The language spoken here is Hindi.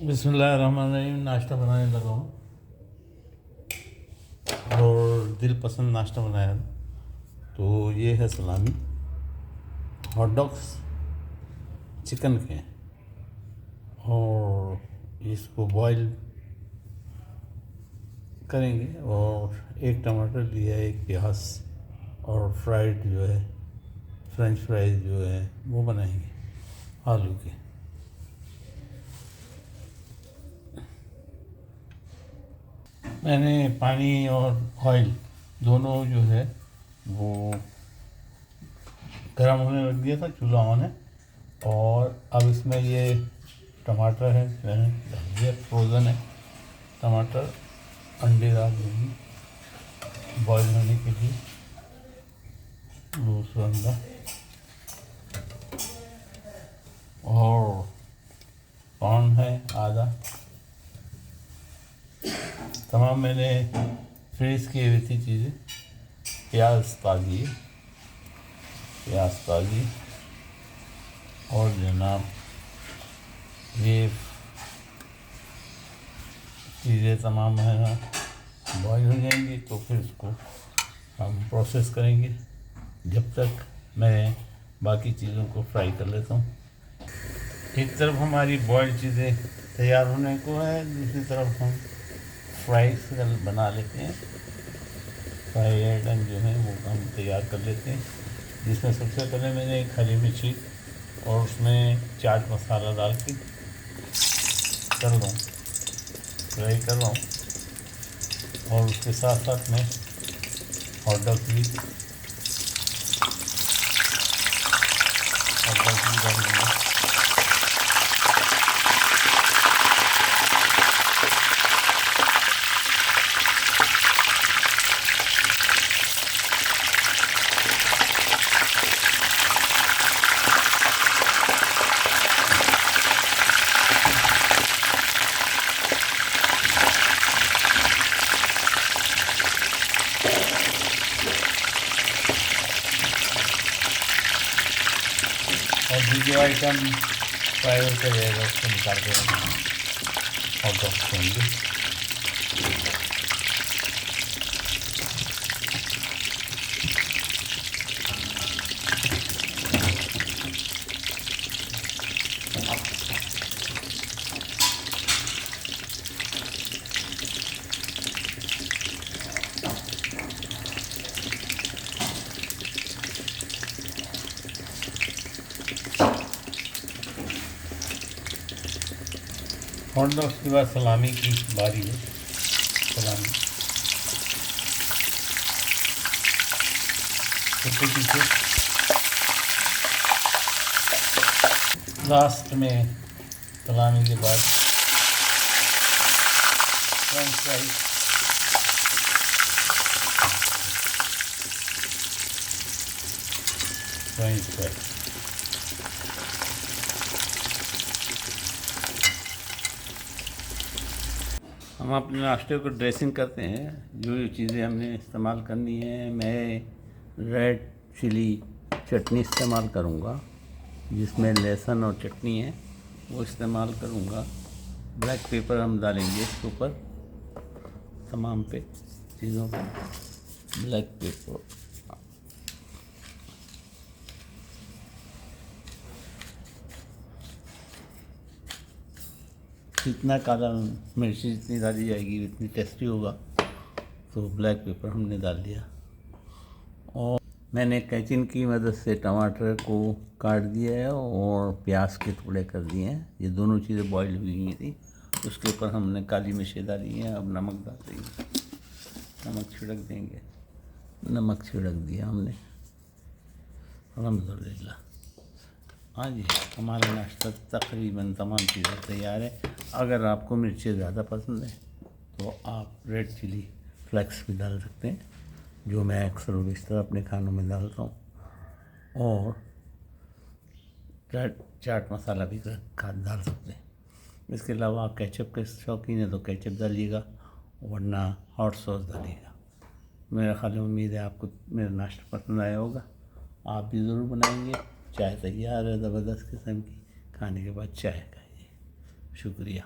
बिस्मिल्लाहिर्रहमानिर्रहीम। नाश्ता बनाने लगा हूँ और दिल पसंद नाश्ता बनाया। तो ये है सलामी, हॉट डॉग्स चिकन के, और इसको बॉईल करेंगे। और एक टमाटर लिया है, एक प्याज, और फ्राइड जो है फ्रेंच फ्राइज जो है वो बनाएंगे आलू के। मैंने पानी और ऑयल दोनों जो है वो गर्म होने रख दिया था, चूल्हा ऑन है। और अब इसमें ये टमाटर है, मैंने डाल दिया, फ्रोज़न है टमाटर। अंडे डाल दूँगी बॉईल होने के लिए, दूसरा अंडा। और कॉर्न है आधा। तमाम मैंने फ्रीज़ की हुई थी चीज़ें। प्याज ताज़ी, और जनाब ये चीज़ें तमाम है ना बॉईल हो जाएंगी, तो फिर इसको हम प्रोसेस करेंगे। जब तक मैं बाकी चीज़ों को फ्राई कर लेता हूँ। एक तरफ हमारी बॉइल्ड चीज़ें तैयार होने को है, दूसरी तरफ हम फ्राइज बना लेते हैं। फ्राई आइटम जो है वो हम तैयार कर लेते हैं, जिसमें सबसे पहले मैंने एक हरी मिर्ची और उसमें चाट मसाला डाल के फ्राई कर रहा हूँ। और उसके साथ साथ में हॉट डॉग भी डाल दूँगा। और जो आइटम फ्राई होकर जाएगा उसको निकाल के हॉट डॉग होंगे। हॉट डॉग्स के बाद सलामी की बारी है। सलामी छोटे पीछे लास्ट में, सलामी के बाद फ्रेंच फ्राइज, हम अपने नाश्ते को ड्रेसिंग करते हैं। जो चीज़ें हमने इस्तेमाल करनी है, मैं रेड चिली चटनी इस्तेमाल करूँगा, जिसमें लहसुन और चटनी है वो इस्तेमाल करूँगा। ब्लैक पेपर हम डालेंगे इसके ऊपर, तमाम पे चीज़ों पर ब्लैक पेपर। जितना काला मिर्ची जितनी डाली जाएगी उतनी टेस्टी होगा। तो ब्लैक पेपर हमने डाल दिया, और मैंने कैचिन की मदद से टमाटर को काट दिया है और प्याज के टुकड़े कर दिए हैं। ये दोनों चीज़ें बॉईल हुई थी। उसके ऊपर हमने काली मिर्ची डाली है। अब नमक डाल देंगे, नमक छिड़क देंगे। नमक छिड़क दिया हमने, अल्हम्दुलिल्लाह। हाँ जी, हमारा नाश्ता तकरीबन तमाम चीज़ें तैयार है। अगर आपको मिर्ची ज़्यादा पसंद है तो आप रेड चिली फ्लेक्स भी डाल सकते हैं, जो मैं अक्सर बेशतर अपने खानों में डालता हूँ। और चाट मसाला भी डाल सकते हैं। इसके अलावा आप केचप के शौकीन है तो केचप डालिएगा, वरना हॉट सॉस डालिएगा। मेरा ख्याल उम्मीद है आपको मेरा नाश्ता पसंद आया होगा। आप भी ज़रूर बनाएंगे। चाय तैयार है ज़बरदस्त किस्म की। खाने के बाद चाय खाइए। शुक्रिया।